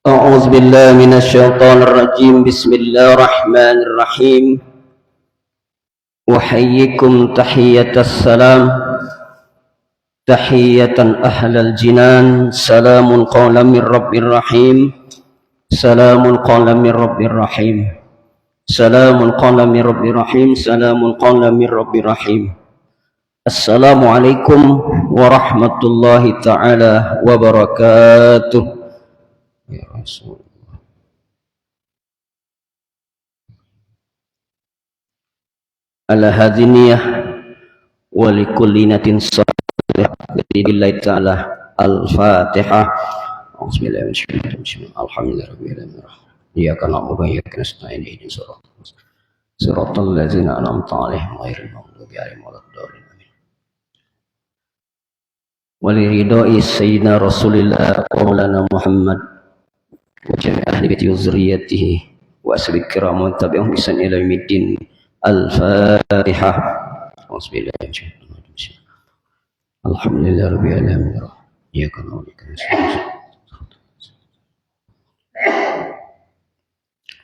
أعوذ بالله من الشيطان الرجيم. بسم الله الرحمن الرحيم. أحييكم تحية السلام، تحية أهل الجنان. سلام قولا من رب رحيم، سلام قولا من رب رحيم، سلام قولا من رب رحيم، سلام قولا من رب رحيم. السلام عليكم ورحمة الله تعالى وبركاته. يا رسول على هذه النية ولكل نية صالحة لله تعالى. الفاتحة. أعوذ بالله من الشيطان الرجيم. الحمد لله رب العالمين. إياك نعبد وإياك نستعين. اهدنا صراط الذين أنعمت عليهم غير المغضوب عليهم ولا الضالين. ولرضاء سيدنا رسول الله مولانا محمد وجميع أهل بيته وذريته وأصحاب الكرام وتابعهم بإحسان إلى يوم الدين. الفاتحة. أعوذ بالله من الشيطان الرجيم. الحمد لله رب العالمين. إياك نعبد وإياك نستعين.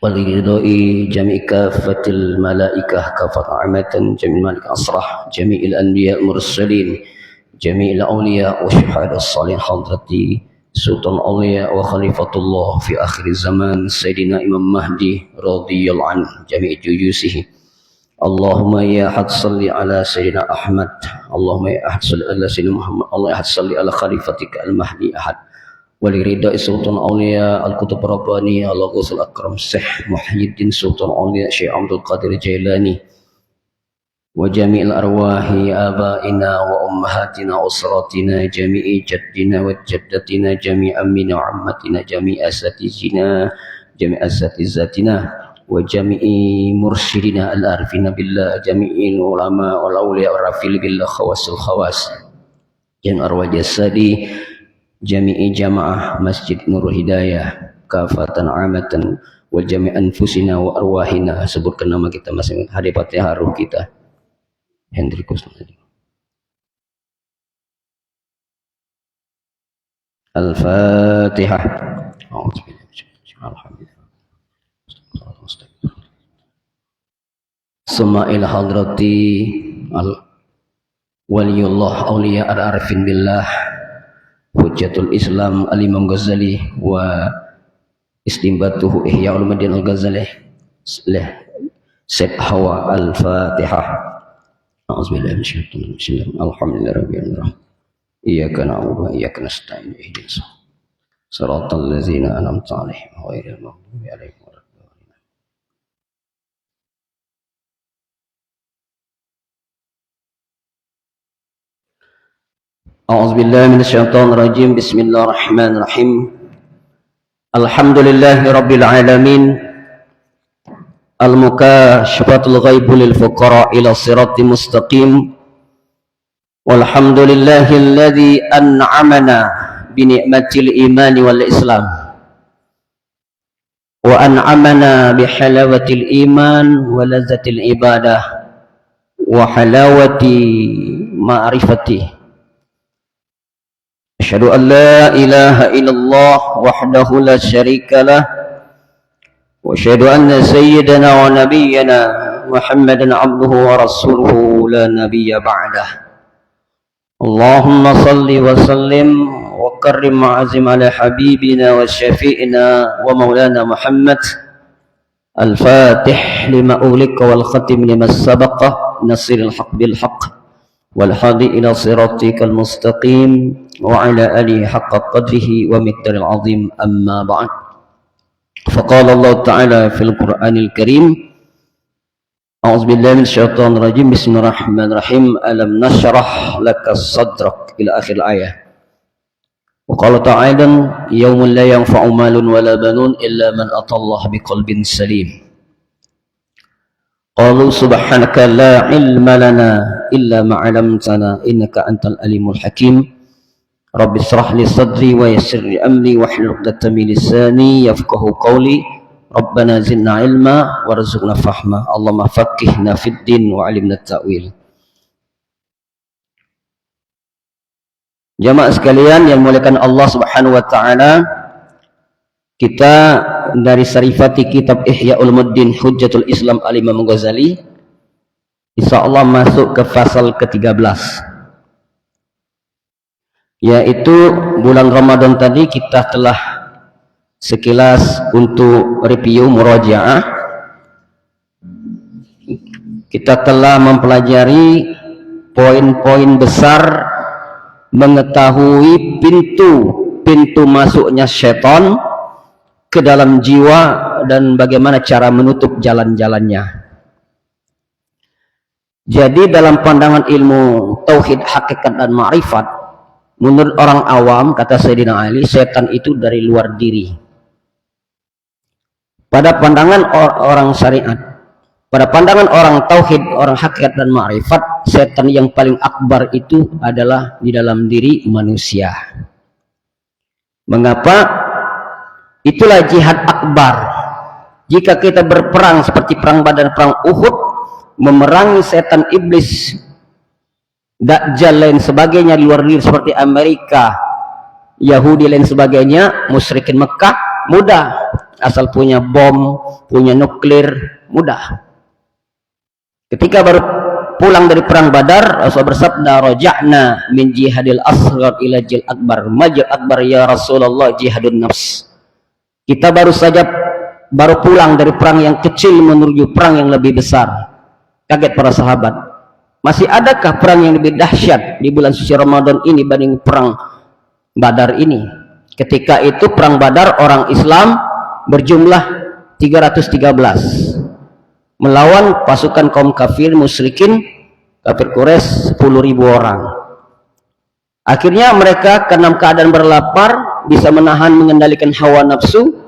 ولرضاء جميع كافة الملائكة كافة عامة، جميع الملائكة أصرح، جميع الأنبياء المرسلين، جميع الأولياء والشهداء الصالحين، حضرة سلطان الأولياء وخليفة الله في آخر الزمان سيدنا إمام مهدي رضي الله عنه، جميع جيوسه. اللهم يا أحد صل على سيدنا أحمد، اللهم يا أحد صل على سيدنا محمد، اللهم يا أحد صل على خليفتك المهدي أحد. ولرضا سلطان الأولياء الكتب الرباني الغوث الأكرم شيخ محي الدين سلطان الأولياء شيخ عبد القادر الجيلاني، وجميع الأرواح آبائنا وأمهاتنا وأسراتنا، جميع جدنا وجدتنا، جميع أمنا وعمتنا، جميع أساتذتنا، جميع أساتذتنا، وجميع مرشدنا العارفين بالله، جميع العلماء والأولياء والرافل بالله، خواص الخواص، جميع أرواح جسدي، جميع جماعة مسجد نور hidayah kafatan amatan, wa jami' anfusina wa arwahina. Sebutkan nama kita masing-masing. Hadiah Fatihah ruh kita. Hendrikus Al-Fatihah. Sema'il hadrati waliyullah awliya ar-arifin billah Hujjatul Islam Al-Imam Ghazali wa istimbatuhu Ihya Ulumuddin Al-Ghazali Syekh Hawa. Al-Fatihah. A'udzubillahi minasyaitonir rajim. Alhamdulillahirabbil alamin. Iyyaka na'budu wa iyyaka nasta'in. Ihdinas siratal ladzina an'amta 'alaihim ghairil maghdubi 'alaihim waladdallin. A'udzubillahi minasyaitonir rajim. Bismillahirrahmanirrahim. Alhamdulillahirabbil alamin. Al-mukashafatul ghaibu lil fuqara ila siratim mustaqim. Walhamdulillahilladzi an'amana bi ni'matil imani wal islam wa an'amana bi halawatil iman wa lazzatil ibadah wa halawati ma'rifati. Asyhadu an la ilaha illallah wahdahu la syarika lah wa asyhadu anna sayyidana wa nabiyyana Muhammadan abduhu wa rasuluhu la nabiyya ba'dah. Allahumma salli wa sallim wa karrim ma'azim ala habibina wa syafi'ina wa maulana Muhammad al-fatih lima ulika wal khatim lima sabaqa nasiril haq bil haq wal hadi ila siratikal mustaqim wa ala alihi haqqa qadrihi wa miqdaril azim. Amma ba'd. Faqala Allah ta'ala fil Qur'anil Karim, A'udzu billahi minasyaitonir rajim. Bismillahirrahmanirrahim. Alam nashrah laka sadrak ila akhir ayah. Wa qala ta'ala yawmun la yanfa'u malun wala banun illa man atallaha biqalbin salim. Qalu subhanaka la ilma lana illa ma 'allamtana innaka antal alimul hakim. Rabbi shrah li sadri wa yassir li amri wahlul 'uqdatam min lisani yafqahu qawli. Rabbana zidna ilma warzuqna fahma. Allahumma faqihna fid din wa 'allimna ta'wil. Jamaah sekalian yang dimuliakan Allah Subhanahu wa taala, Kita dari Sarifati kitab Ihya Ulumuddin Hujjatul Islam Al-Imam Ghazali, insya Allah masuk ke fasal ke-13, yaitu bulan Ramadan tadi kita telah sekilas untuk review murajaah. Kita telah mempelajari poin-poin besar mengetahui pintu masuknya setan ke dalam jiwa dan bagaimana cara menutup jalan-jalannya. Jadi dalam pandangan ilmu tauhid, hakikat dan ma'rifat, menurut orang awam, kata Sayyidina Ali, setan itu dari luar diri. Pada pandangan orang syariat, pada pandangan orang tauhid, orang hakikat dan ma'rifat, setan yang paling akbar itu adalah di dalam diri manusia. Mengapa? Itulah jihad akbar. Jika kita berperang seperti perang Badar, perang Uhud, memerangi setan iblis, Dajjal lain sebagainya di luar diri seperti Amerika, Yahudi lain sebagainya, musyrikin Mekah, mudah. Asal punya bom, punya nuklir, mudah. Ketika baru pulang dari perang Badar, Rasul bersabda, "Raja'na min jihadil asghar ila jihadil akbar." Majid akbar ya Rasulullah, jihadun nafs. Kita baru pulang dari perang yang kecil menuju perang yang lebih besar. Kaget para sahabat. Masih adakah perang yang lebih dahsyat di bulan suci Ramadan ini dibanding perang Badar ini? Ketika itu perang Badar orang Islam berjumlah 313 melawan pasukan kaum kafir musyrikin kafir Quraisy 10.000 orang. Akhirnya mereka karena keadaan berlapar bisa menahan, mengendalikan hawa nafsu.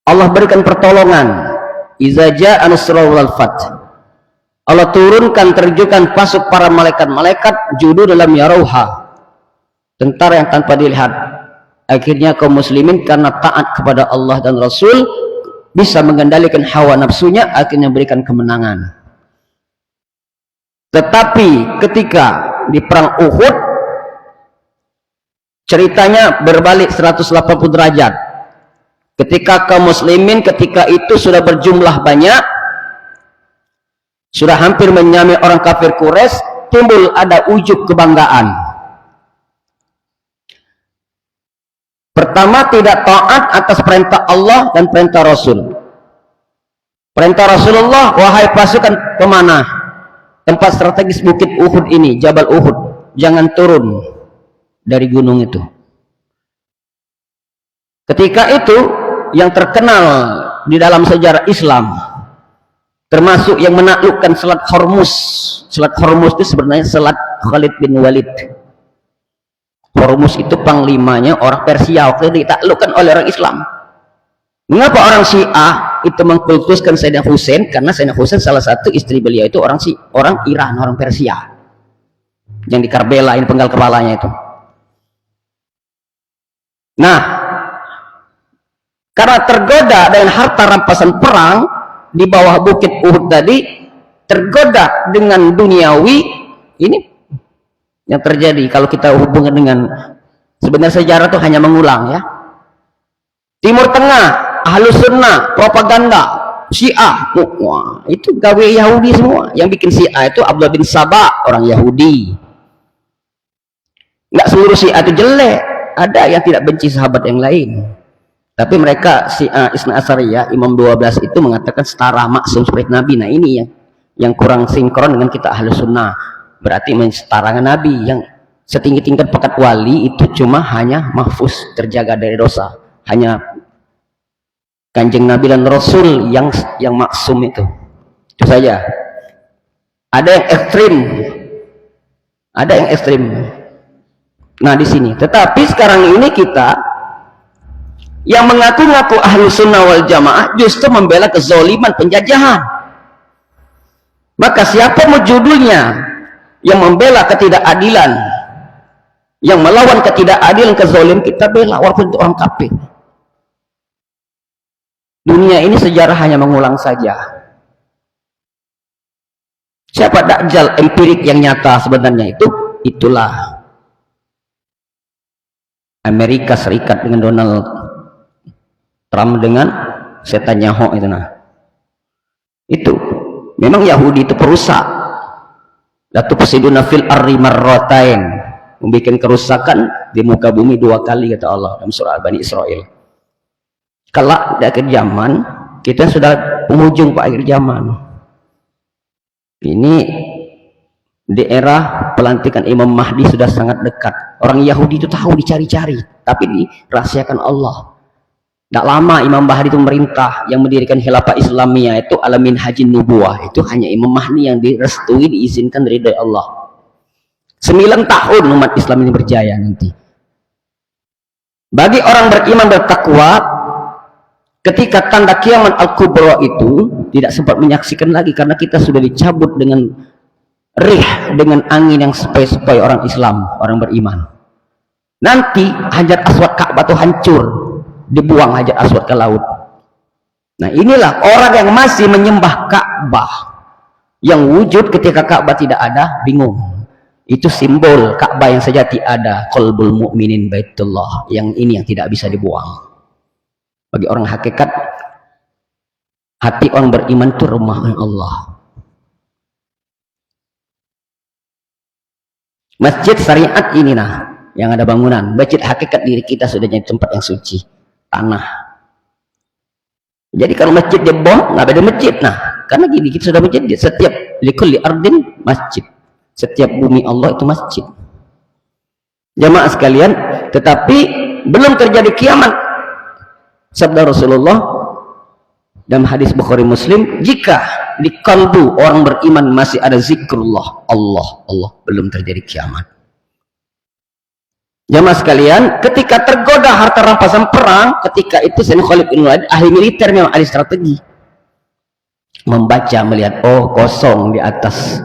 Allah berikan pertolongan. Iza jaa nasrullah wal fath. Allah turunkan, terjunkan pasuk para malaikat-malaikat judu dalam yarauha, tentara yang tanpa dilihat. Akhirnya kaum muslimin karena taat kepada Allah dan Rasul bisa mengendalikan hawa nafsunya, akhirnya berikan kemenangan. Tetapi ketika di perang Uhud ceritanya berbalik 180 derajat. Ketika kaum muslimin ketika itu sudah berjumlah banyak, sudah hampir menyamai orang kafir Quraisy, timbul ada ujub kebanggaan. Pertama, tidak taat atas perintah Allah dan perintah Rasul. Perintah Rasulullah, wahai pasukan pemanah tempat strategis bukit Uhud ini, Jabal Uhud, jangan turun dari gunung itu. Ketika itu yang terkenal di dalam sejarah Islam, termasuk yang menaklukkan Selat Hormuz. Selat Hormuz itu sebenarnya Selat Khalid bin Walid. Hormuz itu panglimanya orang Persia, waktu itu ditaklukkan oleh orang Islam. Mengapa orang Syiah itu mengkultuskan Sayyidina Husain? Karena Sayyidina Husain salah satu istri beliau itu orang Iran, orang Persia, yang di Karbala ini penggal kepalanya itu. Nah, karena tergoda dengan harta rampasan perang di bawah bukit Uhud tadi, tergoda dengan duniawi, ini yang terjadi. Kalau kita hubungkan dengan sebenarnya sejarah itu hanya mengulang ya. Timur Tengah, Ahlus Sunnah, propaganda, Syiah, wah, itu gawe Yahudi semua. Yang bikin Syiah itu Abdullah bin Sabah, orang Yahudi. Nggak seluruh Syiah itu jelek, ada yang tidak benci sahabat yang lain. Tapi mereka Syiah Isna Asyariyah, Imam 12 itu mengatakan setara maksum seperti Nabi. Nah ini yang kurang sinkron dengan kita Ahlus Sunnah. Berarti mensetarakan Nabi. Yang setinggi tingkat pekat wali itu cuma hanya mahfuz, terjaga dari dosa. Hanya Kanjeng Nabi dan Rasul yang maksum itu saja. Ada yang ekstrim, ada yang ekstrim. Nah di sini. Tetapi sekarang ini kita yang mengaku-ngaku Ahlus Sunnah wal Jamaah justru membela kezaliman, penjajahan. Maka siapa mau judulnya yang membela ketidakadilan, yang melawan ketidakadilan, kezalim, kita bela walaupun itu orang kafir. Dunia ini sejarah hanya mengulang saja. Siapa Dajjal empirik yang nyata sebenarnya itulah Amerika Serikat dengan Donald Trump dengan Netanyahu itu nah. Itu memang Yahudi itu perusak. La tufsiduna fil ardi marratain, membuat kerusakan di muka bumi 2 kali kata Allah dalam surah Bani Israel. Kelak di akhir zaman kita sudah penghujung Pak akhir zaman. Ini di era pelantikan Imam Mahdi sudah sangat dekat. Orang Yahudi itu tahu dicari-cari, tapi dirahasiakan Allah. Tidak lama Imam Mahdi itu merintah, yang mendirikan khilafah Islamiyah itu alamin haji nubuah. Itu hanya Imam Mahdi yang direstui, diizinkan ridha Allah. 9 tahun umat Islam ini berjaya nanti. Bagi orang beriman bertakwa, ketika tanda kiamat al-kubra itu tidak sempat menyaksikan lagi, karena kita sudah dicabut dengan rih, dengan angin yang sepoi-sepoi orang Islam, orang beriman. Nanti Hajar Aswad Ka'bah itu hancur, dibuang Hajar Aswad ke laut. Nah inilah orang yang masih menyembah Ka'bah, yang wujud ketika Ka'bah tidak ada, bingung. Itu simbol Ka'bah yang sejati ada, qalbul mu'minin baitullah, yang ini yang tidak bisa dibuang. Bagi orang hakikat, hati orang beriman itu rumah Allah. Masjid syariat ini nah, yang ada bangunan. Masjid hakikat diri kita sudah jadi tempat yang suci, tanah. Jadi kalau masjid dibom, nggak ada masjid. Nah, karena gini kita sudah menjadi setiap likulli ardin masjid. Setiap bumi Allah itu masjid. Jamaah sekalian, tetapi belum terjadi kiamat. Sabda Rasulullah dalam hadis Bukhari Muslim, jika di kalbu orang beriman masih ada zikrullah, Allah, belum terjadi kiamat. Jamaah sekalian, ketika tergoda harta rampasan perang, ketika itu Sayyidina Khalid bin Walid, ahli militer memang ahli strategi, membaca, melihat, oh kosong di atas.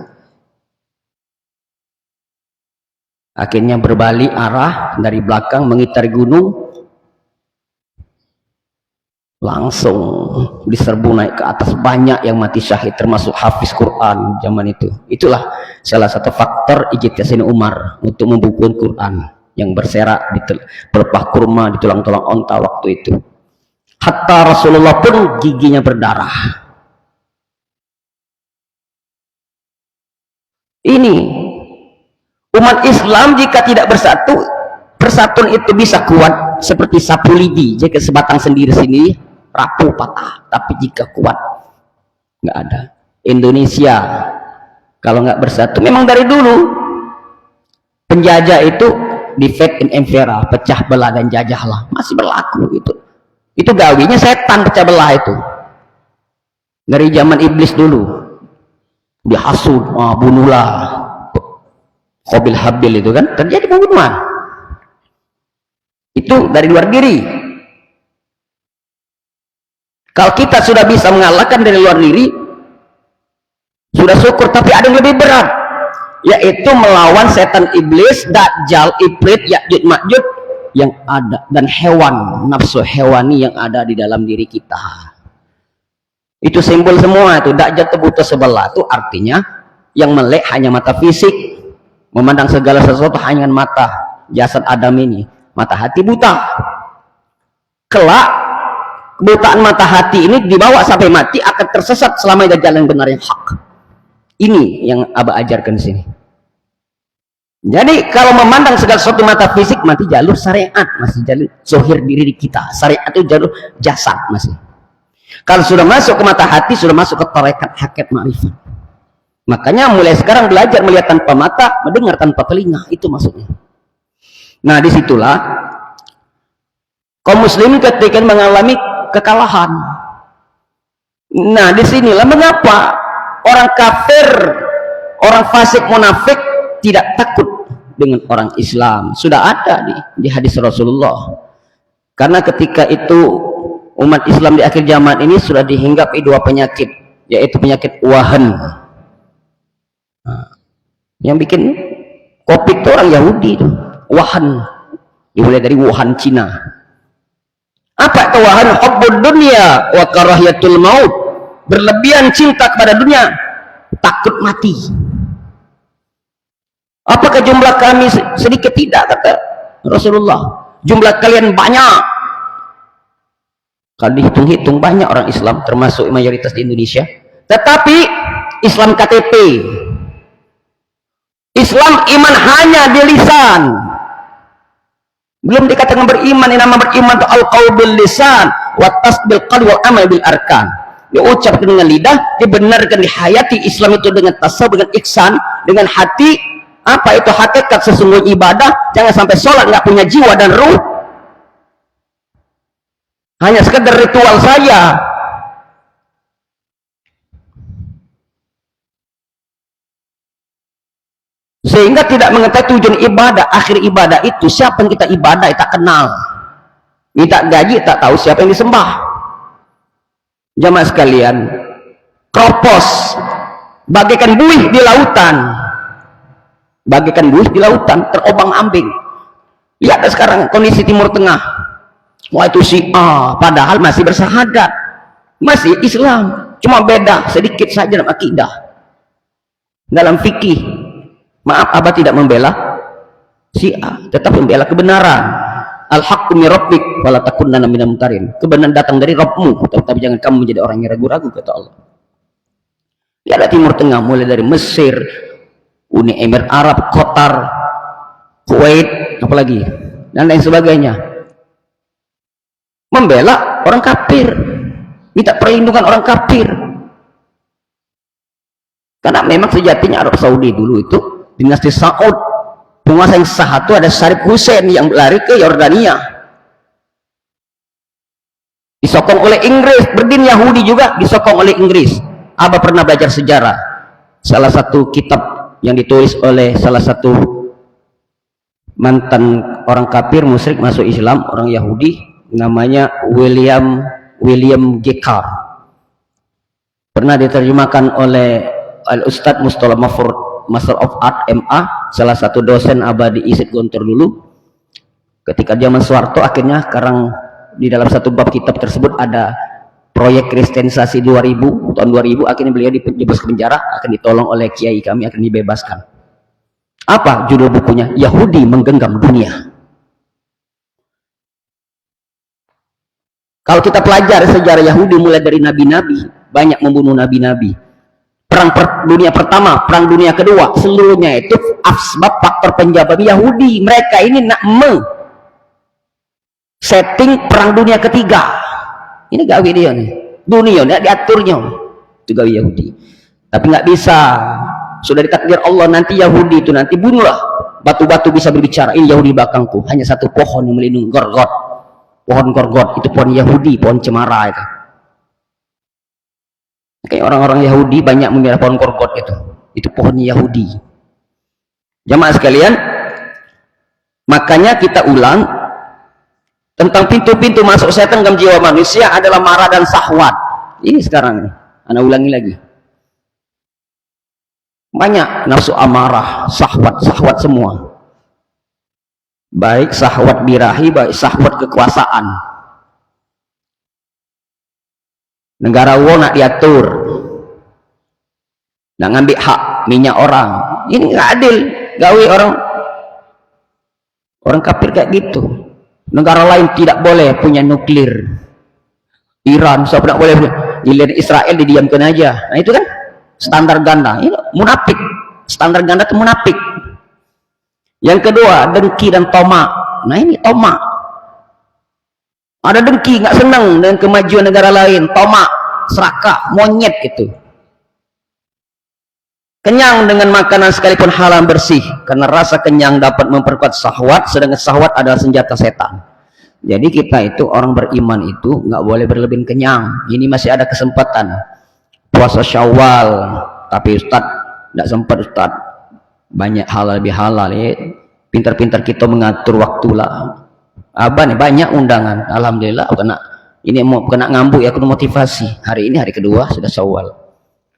Akhirnya berbalik arah dari belakang mengitari gunung, langsung diserbu naik ke atas. Banyak yang mati syahid, termasuk hafiz Quran zaman itu. Itulah salah satu faktor ijtihad Sayyidina Umar untuk membukukan Quran yang berserak di pelepah kurma, di tulang-tulang onta waktu itu. Hatta Rasulullah pun giginya berdarah. Ini umat Islam jika tidak bersatu, persatuan itu bisa kuat seperti sapu lidi. Jika sebatang sendiri sini rapuh patah, tapi jika kuat nggak ada. Indonesia kalau nggak bersatu, memang dari dulu penjajah itu divide and impera, pecah belah dan jajahlah, masih berlaku itu gawinya setan, pecah belah itu dari zaman iblis dulu, dihasut, bunuhlah Qabil Habil, itu kan terjadi pembunuhan itu dari luar diri. Kalau kita sudah bisa mengalahkan dari luar diri, sudah syukur. Tapi ada yang lebih berat, yaitu melawan setan iblis, dajjal, ifrit, ya'juj ma'juj yang ada, dan hewan, nafsu hewani yang ada di dalam diri kita. Itu simbol semua itu. Dajjal terbuta sebelah, itu artinya yang melek hanya mata fisik, memandang segala sesuatu hanya dengan mata jasad Adam ini, mata hati buta. Kelak kebutaan mata hati ini dibawa sampai mati, akan tersesat selama di jalan benar yang hak. Ini yang Abah ajarkan di sini. Jadi kalau memandang segala sesuatu mata fisik, mati jalur syariat, masih jalur zohir diri kita. Syariat itu jalur jasad masih. Kalau sudah masuk ke mata hati, sudah masuk ke tarekat hakikat ma'rifat. Makanya mulai sekarang belajar melihat tanpa mata, mendengar tanpa telinga, itu maksudnya. Nah disitulah kaum muslimin ketika mengalami kekalahan. Nah disinilah mengapa orang kafir, orang fasik, munafik tidak takut dengan orang Islam. Sudah ada di hadis Rasulullah. Karena ketika itu umat Islam di akhir zaman ini sudah dihinggapi 2 penyakit, yaitu penyakit wahan. Yang bikin COVID itu orang Yahudi itu, wahan, dimulai dari Wuhan, Cina. Apa itu wahan? Hubbud dunya wa karahiyatul maut, berlebihan cinta kepada dunia, takut mati. Apakah jumlah kami sedikit? Tidak, kata Rasulullah. jumlah kalian banyak. Kalau dihitung-hitung banyak orang Islam, termasuk mayoritas di Indonesia. Tetapi Islam KTP, Islam iman hanya di lisan, belum dikatakan beriman. Yang nama beriman itu al-qaul bil lisan wa tasbil qalbi wal amal bil arkan. Diucapkan dengan lidah, dibenarkan dihayati. Islam itu dengan tasawuf, dengan ihsan, dengan hati. Apa itu hakikat sesungguhnya ibadah? Jangan sampai sholat nggak punya jiwa dan ruh, hanya sekedar ritual saja. Sehingga tidak mengetahui tujuan ibadah. Akhir ibadah itu siapa yang kita ibadah tak kenal, minta gaji tak tahu siapa yang disembah. Jamaah sekalian, kropos bagaikan buih di lautan, bagaikan buih di lautan, terobang-ambing. Lihat sekarang kondisi Timur Tengah. Wah, itu Syiah, padahal masih bersahadat, masih Islam, cuma beda sedikit saja dalam akidah, dalam fikih. Maaf, abah tidak membela Syiah, tetap membela kebenaran. Al-haqqu min rabbik wala takunanna minal mumtarin. Kebenaran datang dari Rabbmu, tapi jangan kamu menjadi orang yang ragu-ragu, kata Allah. Ya, ada Timur Tengah, mulai dari Mesir, Uni Emirat Arab, Qatar, Kuwait, apalagi, dan lain sebagainya, membela orang kafir, minta perlindungan orang kafir. Karena memang sejatinya Arab Saudi dulu itu dinasti Saud, penguasa yang sah itu ada Syarif Hussein yang lari ke Yordania, disokong oleh Inggris. Berdin Yahudi juga disokong oleh Inggris. Abah pernah belajar sejarah, salah satu kitab yang ditulis oleh salah satu mantan orang kafir musyrik masuk Islam, orang Yahudi, namanya William G. Carr, pernah diterjemahkan oleh Al-Ustadz Mustalah Mafur, Master of Art, MA, salah satu dosen abah di ISID Gontor dulu. Ketika zaman Soeharto, akhirnya sekarang di dalam satu bab kitab tersebut ada proyek kristenisasi 2000, tahun 2000, akhirnya beliau dibebas ke penjara, akan ditolong oleh kiai kami, akan dibebaskan. Apa judul bukunya? Yahudi Menggenggam Dunia. Kalau kita pelajari sejarah Yahudi mulai dari nabi-nabi, banyak membunuh nabi-nabi. Perang dunia pertama, perang dunia kedua, seluruhnya itu asbab faktor penjabat Yahudi. Mereka ini nak setting perang dunia ketiga. Ini gawe dia nih, dunia nih diaturnya, itu gawe Yahudi. Tapi nggak bisa, sudah ditakdir Allah, nanti Yahudi itu nanti bunuhlah, batu-batu bisa berbicara. Ini Yahudi belakangku, hanya satu pohon yang melindungi, Gorgot, pohon Gorgot, itu pohon Yahudi, pohon cemara itu. Kayak orang-orang Yahudi banyak memelihara pohon Gorgot itu pohon Yahudi. Jamaah sekalian, makanya kita ulang tentang pintu-pintu masuk setan dalam jiwa manusia adalah marah dan syahwat. Ini sekarang nih, anak ulangi lagi. Banyak nafsu amarah, syahwat semua. Baik syahwat birahi, baik syahwat kekuasaan. Negara nak diatur, nak ngambil hak minyak orang, ini nggak adil. Gawe orang kafir kayak gitu. Negara lain tidak boleh punya nuklir. Iran so tidak boleh, giliran Israel didiamkan aja. Nah itu kan standar ganda. Ini munafik, standar ganda itu munafik. Yang kedua, dengki dan tomak. Nah ini tomak. Ada dengki, nggak senang dengan kemajuan negara lain, tomak, serakah, monyet gitu. Kenyang dengan makanan sekalipun halal bersih, karena rasa kenyang dapat memperkuat syahwat, sedangkan syahwat adalah senjata setan. Jadi kita itu orang beriman itu nggak boleh berlebihan kenyang. Ini masih ada kesempatan puasa Syawal, tapi Ustadz nggak sempat Ustadz, banyak halal lebih halal ya. Pintar-pintar kita mengatur waktu lah. Abah nih banyak undangan, alhamdulillah. Ini mau kena ngambuk ya, aku motivasi. Hari ini hari kedua sudah Syawal.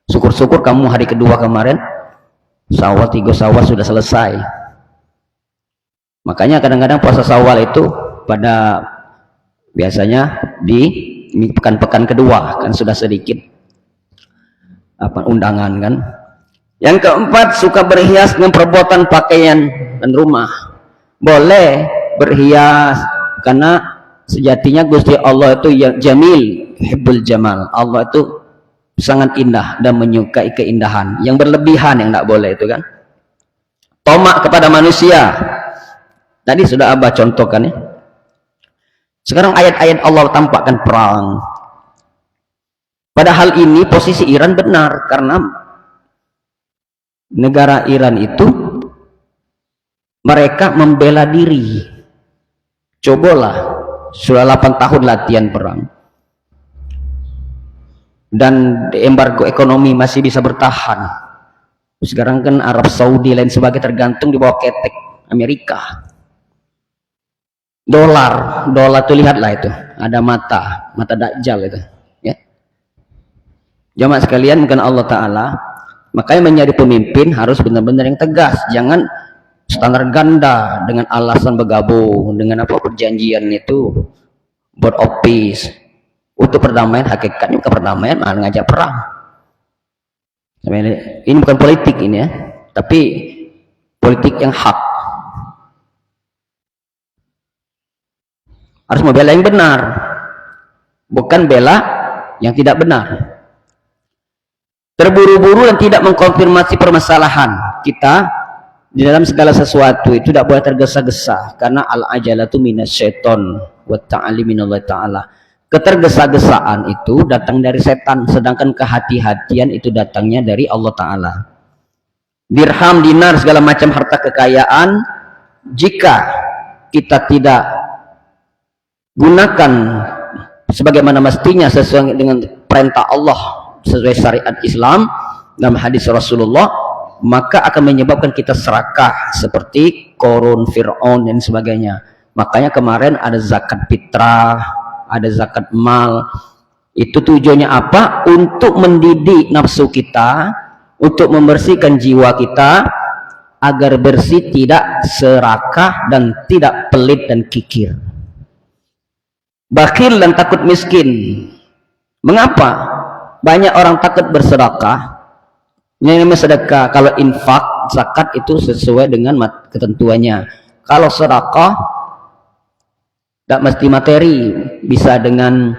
Syukur-syukur kamu hari kedua kemarin Syawal, 3 Syawal sudah selesai. Makanya kadang-kadang puasa Syawal itu pada biasanya di pekan-pekan kedua kan sudah sedikit apa undangan kan. Yang keempat, suka berhias dengan perbuatan pakaian dan rumah. Boleh berhias, karena sejatinya Gusti Allah itu yang jamil, hibbul jamal. Allah itu sangat indah dan menyukai keindahan. Yang berlebihan yang tidak boleh itu kan. Tomak kepada manusia. Tadi sudah Abah contohkan ya. Sekarang ayat-ayat Allah tampakkan perang. Padahal ini posisi Iran benar, karena negara Iran itu mereka membela diri. Cobalah, sudah 8 tahun latihan perang dan embargo ekonomi masih bisa bertahan. Sekarang kan Arab Saudi lain sebagai tergantung di bawah ketek Amerika. Dolar tuh lihatlah itu, ada mata Dajjal itu ya. Jamaah sekalian, bukan Allah Ta'ala. Makanya menjadi pemimpin harus benar-benar yang tegas, jangan standar ganda dengan alasan bergabung dengan apa perjanjian itu board of peace untuk perdamaian. Hakikatnya bukan perdamaian, malah ngajak perang. Ini bukan politik ini ya, tapi politik yang hak. Harus membela yang benar, bukan bela yang tidak benar. Terburu-buru dan tidak mengkonfirmasi permasalahan kita di dalam segala sesuatu itu tidak boleh tergesa-gesa, karena al-ajalatu minasyaiton wa ta'ali minallah ta'ala. Ketergesa-gesaan itu datang dari setan, sedangkan kehati-hatian itu datangnya dari Allah Ta'ala. Dirham, dinar, segala macam harta kekayaan, jika kita tidak gunakan sebagaimana mestinya sesuai dengan perintah Allah, sesuai syariat Islam dalam hadis Rasulullah, maka akan menyebabkan kita serakah seperti Korun, Fir'aun dan sebagainya. Makanya kemarin ada zakat fitrah, ada zakat mal. Itu tujuannya apa? Untuk mendidik nafsu kita, untuk membersihkan jiwa kita agar bersih, tidak serakah dan tidak pelit dan kikir. Bakhil dan takut miskin. Mengapa banyak orang takut bersedekah? Ini namanya sedekah. Kalau infak, zakat itu sesuai dengan ketentuannya. Kalau sedekah tidak mesti materi, bisa dengan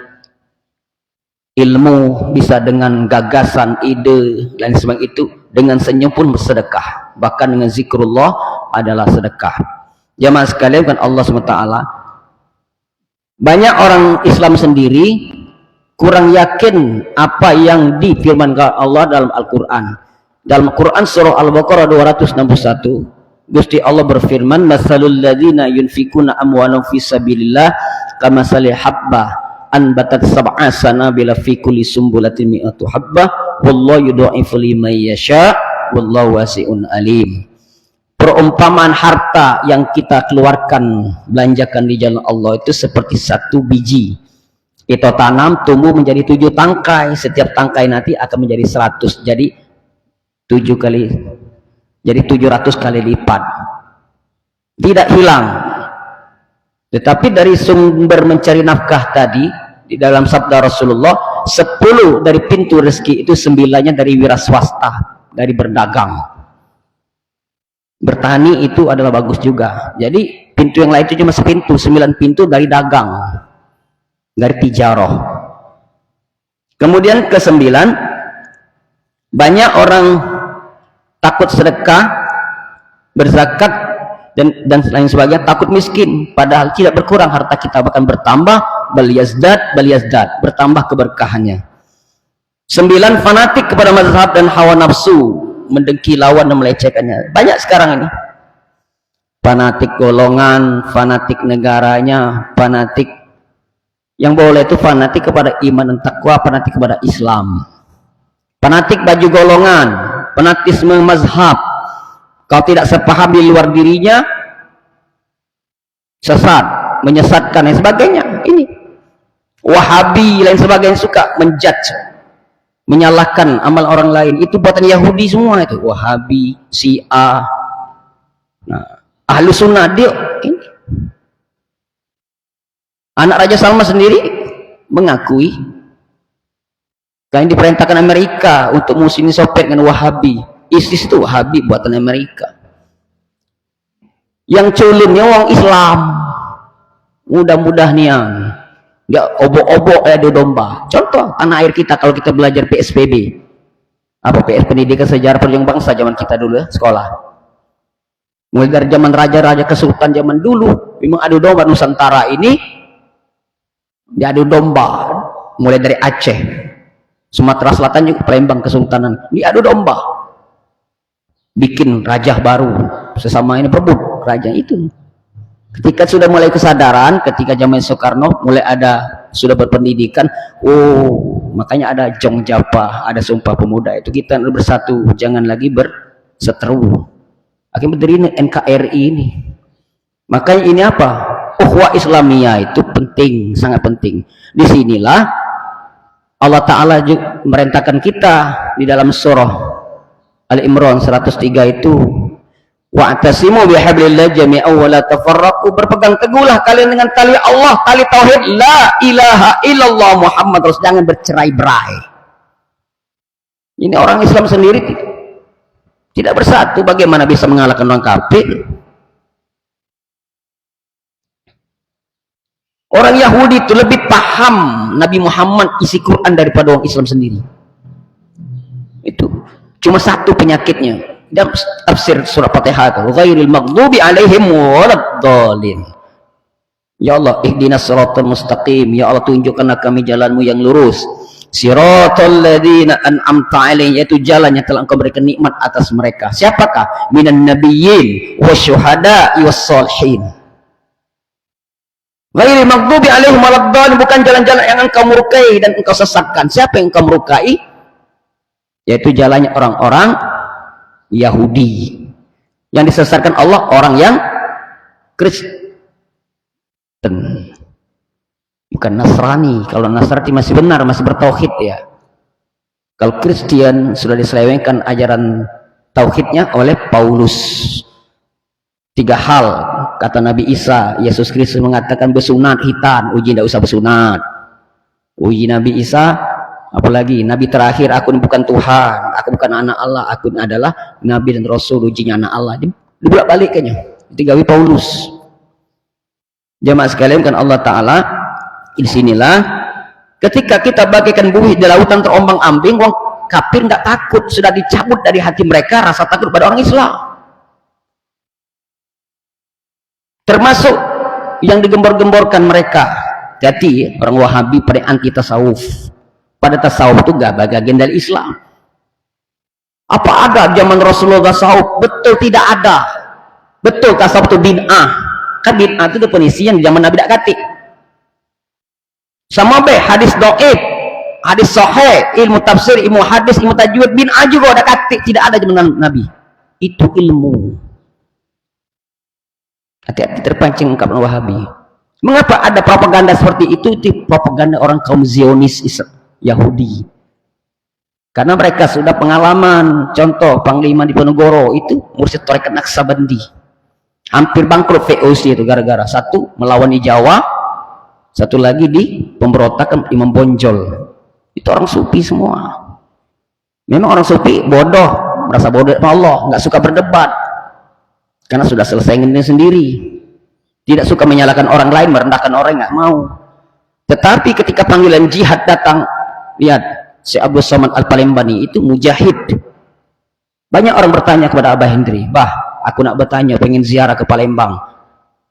ilmu, bisa dengan gagasan, ide, dan sebagainya. Itu dengan senyum pun bersedekah. Bahkan dengan zikrullah adalah sedekah. Jamaah sekalian, bukan Allah SWT. Banyak orang Islam sendiri kurang yakin apa yang difirmankan Allah dalam Al-Quran. Dalam Quran surah Al-Baqarah 261, Gusti Allah berfirman, "Masalul ladzina yunfikuna amwalahum fi sabilillah kamasalil habbah anbatat sab'a sanabila fi kulli sumbulatin mi'atu habbah wallahu yudha'ifu liman yasha wallahu wasi'un alim." Perumpamaan harta yang kita keluarkan, belanjakan di jalan Allah itu seperti satu biji. Kita tanam, tumbuh menjadi 7 tangkai. Setiap tangkai nanti akan menjadi 100. Jadi 700 kali lipat. Tidak hilang. Tetapi dari sumber mencari nafkah tadi, di dalam sabda Rasulullah, 10 dari pintu rezeki itu 9-nya dari wira swasta, dari berdagang. Bertani itu adalah bagus juga. Jadi pintu yang lain itu cuma sepintu, 9 pintu dari dagang, dari tijarah. Kemudian ke-9, banyak orang takut sedekah, berzakat dan lain sebagainya, takut miskin, padahal tidak berkurang harta kita, bahkan bertambah, bal yazdad, bertambah keberkahannya. 9, fanatik kepada mazhab dan hawa nafsu, mendengki lawan dan melecehkannya. Banyak sekarang ini fanatik golongan, fanatik negaranya, fanatik. Yang boleh itu fanatik kepada iman dan takwa, fanatik kepada Islam, fanatik baju golongan, fanatisme mazhab. Kalau tidak sepaham di luar dirinya, sesat, menyesatkan dan sebagainya. Ini Wahabi lain sebagainya, suka menjudge, menyalahkan amal orang lain. Itu buatan Yahudi semua itu, Wahabi, Syiah. Nah, ahlu sunnah dia ini. Anak Raja Salman sendiri mengakui kan diperintahkan Amerika untuk muslimin sopet dengan Wahabi. ISIS itu Wahabi buatan Amerika. Yang culimnya orang Islam. Mudah-mudah nian. Dia obok-obok adu domba. Contoh tanah air kita kalau kita belajar PSPB. Apa PS Pendidikan Sejarah Perjuangan Bangsa zaman kita dulu ya, sekolah. Mulai dari zaman raja-raja kesultanan zaman dulu, memang adu domba Nusantara ini diadu domba. Mulai dari Aceh, Sumatera Selatan juga Palembang Kesultanan, diadu domba. Bikin raja baru, sesama ini berebut raja itu. Ketika sudah mulai kesadaran, ketika zaman Soekarno mulai ada sudah berpendidikan, oh makanya ada Jong Japa, ada Sumpah Pemuda, itu kita bersatu, jangan lagi berseteru. Akhirnya berdiri NKRI ini. Makanya ini apa? Ukhuwah Islamiyah itu penting, sangat penting. Disinilah Allah Ta'ala juga merintahkan kita di dalam surah Al-Imran 103 itu, wa'tasimu bihablillah jami'an wa la tafarraqu, berpegang teguhlah kalian dengan tali Allah, tali tauhid la ilaha illallah Muhammad Rasul, jangan bercerai-berai. Ini orang Islam sendiri tidak bersatu, bagaimana bisa mengalahkan orang kafir? Orang Yahudi itu lebih paham Nabi Muhammad isi Quran daripada orang Islam sendiri. Itu cuma satu penyakitnya. Dalam tafsir surah Fatihah itu, ghairil maghdubi alaihim waladdallin. Ya Allah, ihdinas siratal mustaqim. Ya Allah, tunjukkanlah kami jalanmu yang lurus. Siratal ladzina an'amta alaihim, yaitu jalan yang telah Engkau berikan nikmat atas mereka. Siapakah? Minan nabiyyin wasyuhada'i wassalihin. Ghairil maghdubi alaihim waladdallin, bukan jalan-jalan yang Engkau murkai dan Engkau sesatkan. Siapa yang Engkau murkai? Yaitu jalannya orang-orang Yahudi. Yang disesatkan Allah orang yang Kristen, bukan Nasrani. Kalau Nasrani masih benar, masih bertauhid ya. Kalau Kristen sudah diselewengkan ajaran tauhidnya oleh Paulus. 3 hal kata Nabi Isa, Yesus Kristus mengatakan bersunat hitam, uji tidak usah bersunat. Uji Nabi Isa, apalagi Nabi terakhir, aku ini bukan Tuhan, aku bukan anak Allah, aku ini adalah Nabi dan Rasul, ujinya anak Allah. Dibolak balik kayaknya, ditinggali Paulus. Jamaah sekalian kan Allah Ta'ala, disinilah ketika kita bagaikan buih di lautan terombang ambing, orang kafir nggak takut, sudah dicabut dari hati mereka rasa takut pada orang Islam. Termasuk yang digembor-gemborkan mereka, jadi orang Wahabi pada anti tasawuf. Pada tasawuf itu gak bagian dari Islam. Apa ada zaman Rasulullah tasawuf? Betul tidak ada. Betul tasawuf itu bid'ah. Kan bid'ah itu definisinya zaman Nabi tidak kati. Sama be hadis dhaif, hadis sahih, ilmu tafsir, ilmu hadis, ilmu tajwid, bid'ah juga ada kati, tidak ada zaman Nabi. Itu ilmu. Hati-hati terpancing ungkapan Wahabi. Mengapa ada propaganda seperti itu? Itu propaganda orang kaum Zionis Yahudi. Karena mereka sudah pengalaman. Contoh Panglima Diponegoro itu mursyid tarekat Naqsabandi. Hampir bangkrut VOC itu gara-gara satu melawan di Jawa, satu lagi di pemberontakan Imam Bonjol. Itu orang sufi semua. Memang orang sufi bodoh, merasa bodoh sama Allah, nggak suka berdebat. Karena sudah selesai ini sendiri, tidak suka menyalahkan orang lain, merendahkan orang, nggak mau. Tetapi ketika panggilan jihad datang, lihat Syekh Abdul Somad Al-Palembani itu mujahid. Banyak orang bertanya kepada Abah Hendri, bah aku nak bertanya, pengen ziarah ke Palembang,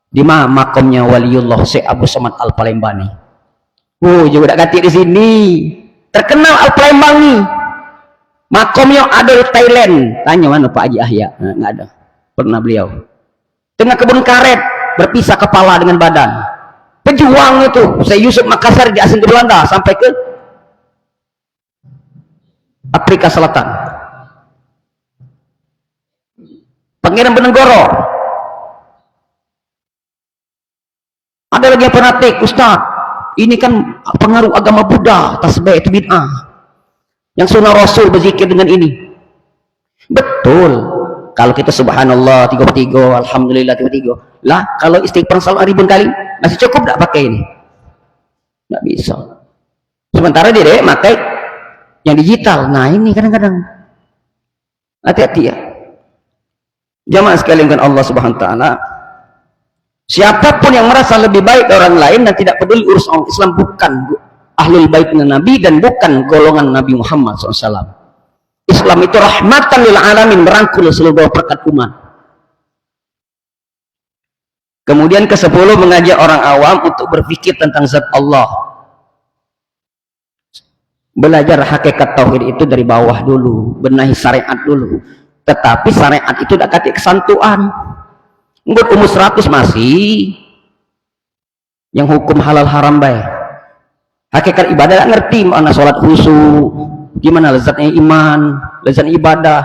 di mana makamnya waliullah Syekh Abdul Somad Al-Palembani? Oh juga tak ganti di sini, terkenal Al-Palembang nih, makamnya ada di Thailand. Tanya mana Pak Haji Ahya? Nah, nggak ada. Pernah beliau tengah kebun karet, berpisah kepala dengan badan. Pejuang itu Syekh Yusuf Makassar di asing ke Belanda sampai ke Afrika Selatan. Pangeran Benegoro. Ada lagi yang fanatik, Ustaz, ini kan pengaruh agama Buddha, tasbih itu bid'ah. Yang sunnah Rasul berzikir dengan ini. Betul. Kalau kita subhanallah 33, alhamdulillah 33. Lah, kalau istighfar 1.000 kali masih cukup enggak pakai ini? Enggak bisa. Sementara dia pakai yang digital. Nah, ini kadang-kadang hati-hati ya. Jamaah sekalian kan Allah Subhanahu wa taala, Siapapun yang merasa lebih baik dari orang lain dan tidak peduli urus orang Islam, bukan ahlul baitnya Nabi dan bukan golongan Nabi Muhammad SAW. Islam itu rahmatan lil alamin, merangkul seluruh perkat umat. Kemudian ke-10, mengajak orang awam untuk berpikir tentang zat Allah. Belajar hakikat tauhid itu dari bawah dulu, benahi syariat dulu. Tetapi syariat itu tidak kata kesantuan. Nggak umur 100 masih yang hukum halal haram baik. Hakikat ibadah tak ngerti mana sholat khusyuk, gimana lezatnya iman, lezat ibadah.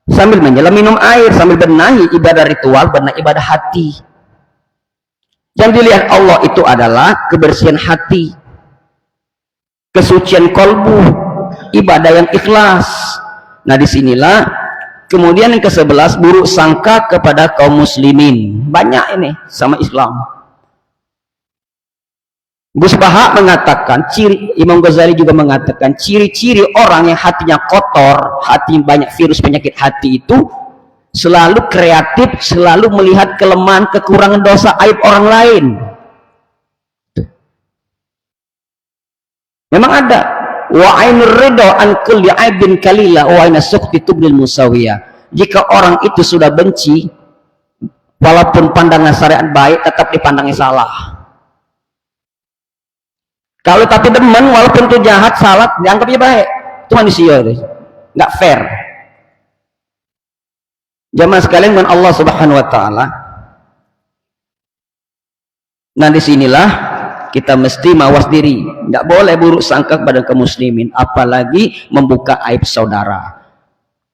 Sambil menyelam minum air, sambil benahi ibadah ritual, benahi ibadah hati. Yang dilihat Allah itu adalah kebersihan hati, kesucian kolbu, ibadah yang ikhlas. Nah disinilah kemudian yang ke-11, buruk sangka kepada kaum muslimin. Banyak ini sama Islam. Gus Baha mengatakan, Imam Ghazali juga mengatakan, ciri-ciri orang yang hatinya kotor, hati banyak virus penyakit hati itu selalu kreatif, selalu melihat kelemahan, kekurangan, dosa, aib orang lain. Memang ada. Wa ainur ridha an kulli aibin kalila wa aina sukhti tubdil musawiyah. Jika orang itu sudah benci, walaupun pandangan syariat baik, tetap dipandangnya salah. Kalau tapi demen, walaupun itu jahat, salah, dianggapnya baik. Itu manusia itu, nggak fair. Jamaah sekalian dengan Allah Subhanahu Wa Taala. Nah disinilah kita mesti mawas diri, nggak boleh buruk sangka kepada kaum muslimin, apalagi membuka aib saudara.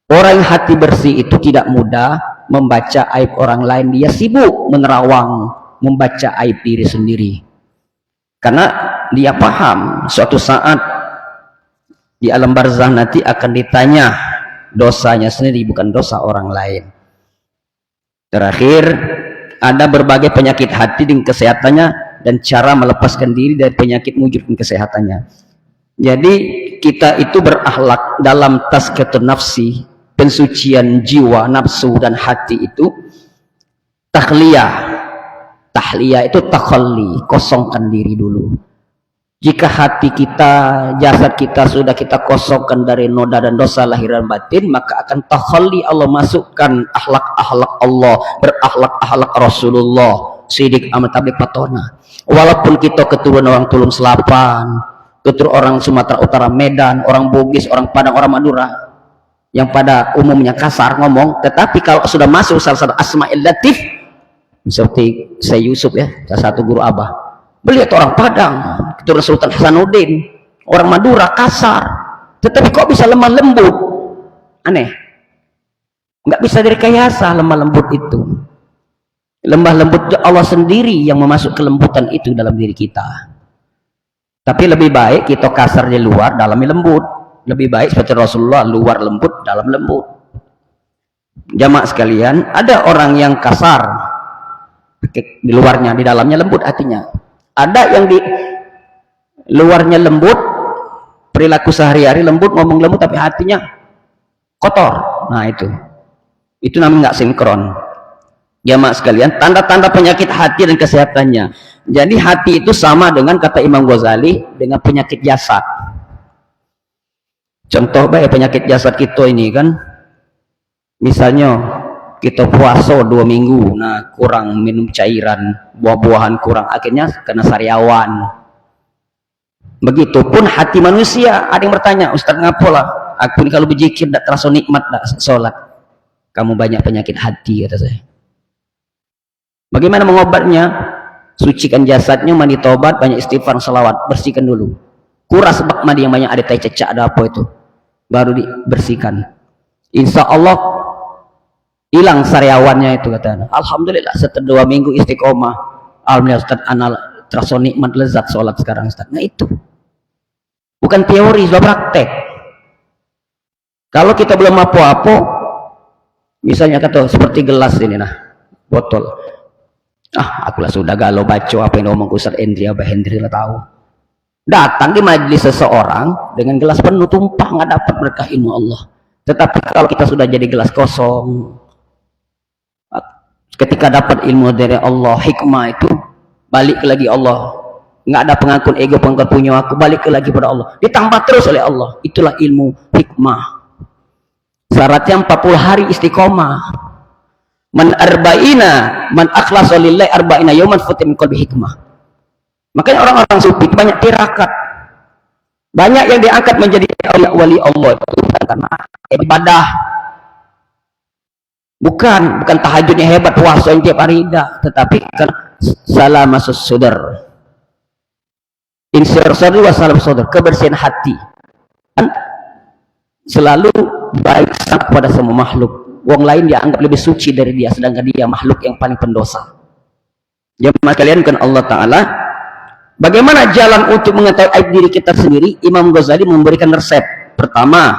Orang yang hati bersih itu tidak mudah membaca aib orang lain, dia sibuk menerawang membaca aib diri sendiri, karena dia paham suatu saat di alam barzah nanti akan ditanya dosanya sendiri, bukan dosa orang lain. Terakhir, ada berbagai penyakit hati dengan kesehatannya dan cara melepaskan diri dari penyakit mewujudkan kesehatannya. Jadi kita itu berakhlak dalam tazkiyatun nafsi, pensucian jiwa, nafsu dan hati itu tahliyah. Tahliyah itu takhalli, kosongkan diri dulu. Jika hati kita, jasad kita sudah kita kosongkan dari noda dan dosa lahir dan batin, maka akan takhalli, Allah masukkan akhlak-akhlak Allah, berakhlak-akhlak Rasulullah, sidik amal tablik patona. Walaupun kita keturunan orang Tulung Selapan, keturunan orang Sumatera Utara, Medan, orang Bugis, orang Padang, orang Madura, yang pada umumnya kasar ngomong, tetapi kalau sudah masuk salah satu asma'il latif, seperti saya Yusuf ya, salah satu guru Abah, beliau itu orang Padang, keturunan Sultan Hasanuddin, orang Madura, kasar, tetapi kok bisa lemah lembut? Aneh, nggak bisa direkayasa lemah lembut itu. Lemah lembut Allah sendiri yang memasuk kelembutan itu dalam diri kita. Tapi lebih baik kita kasar di luar, dalamnya lembut. Lebih baik seperti Rasulullah, luar lembut, dalam lembut. Jamaah sekalian, ada orang yang kasar di luarnya, di dalamnya lembut hatinya. Ada yang di luarnya lembut, perilaku sehari-hari lembut, ngomong lembut, tapi hatinya kotor. Nah itu namanya nggak sinkron. Jamaah sekalian, tanda-tanda penyakit hati dan kesehatannya. Jadi hati itu sama dengan kata Imam Ghazali dengan penyakit jasad. Contoh baik penyakit jasad kita ini kan, misalnya kita puasa 2 minggu, nah kurang minum cairan, buah-buahan kurang, akhirnya kena sariawan. Begitupun hati manusia. Ada yang bertanya, Ustaz ngapalah aku ini kalau berzikir tidak terasa nikmat, tidak sholat? Kamu banyak penyakit hati, kata saya. Bagaimana mengobatnya? Sucikan jasadnya, mandi tobat, banyak istighfar, salawat, bersihkan dulu. Kuras bak mandi yang banyak ada tai cecak, ada apa itu, baru dibersihkan. Insya Allah hilang sariawannya itu, kata. Alhamdulillah setelah 2 minggu istiqomah, alhamdulillah Ustaz, ana terasa nikmat lezat sholat sekarang Ustaz. Nah itu bukan teori, sudah praktek. Kalau kita belum apa-apa, misalnya kata seperti gelas ini, nah botol, akulah sudah galau baca apa yang ngomong Ustaz Hendri, Abah Hendri lah tahu. Datang di majelis seseorang dengan gelas penuh, tumpah, nggak dapat berkah ilmu Allah. Tetapi kalau kita sudah jadi gelas kosong, Ketika dapat ilmu dari Allah, hikmah itu balik ke lagi Allah. Nggak ada pengakuan ego, pengakuan punya aku, balik ke lagi pada Allah. Ditambah terus oleh Allah. Itulah ilmu hikmah. Syaratnya 40 hari istiqomah. Man arba'ina, man akhlasa lillahi arba'ina yawman futim qalbi hikmah. Makanya orang-orang sufi banyak tirakat. Banyak yang diangkat menjadi wali Allah itu bukan karena ibadah. Bukan tahajudnya hebat, puasa yang tiap hari tidak, tetapi karena salamasus sudar. Insyir sadri wa salam sudar, kebersihan hati. Dan selalu baik kepada semua makhluk. Wong lain dianggap lebih suci dari dia, sedangkan dia makhluk yang paling pendosa. Jemaah kalian kan Allah Ta'ala, bagaimana jalan untuk mengetahui aib diri kita sendiri? Imam Ghazali memberikan resep. Pertama,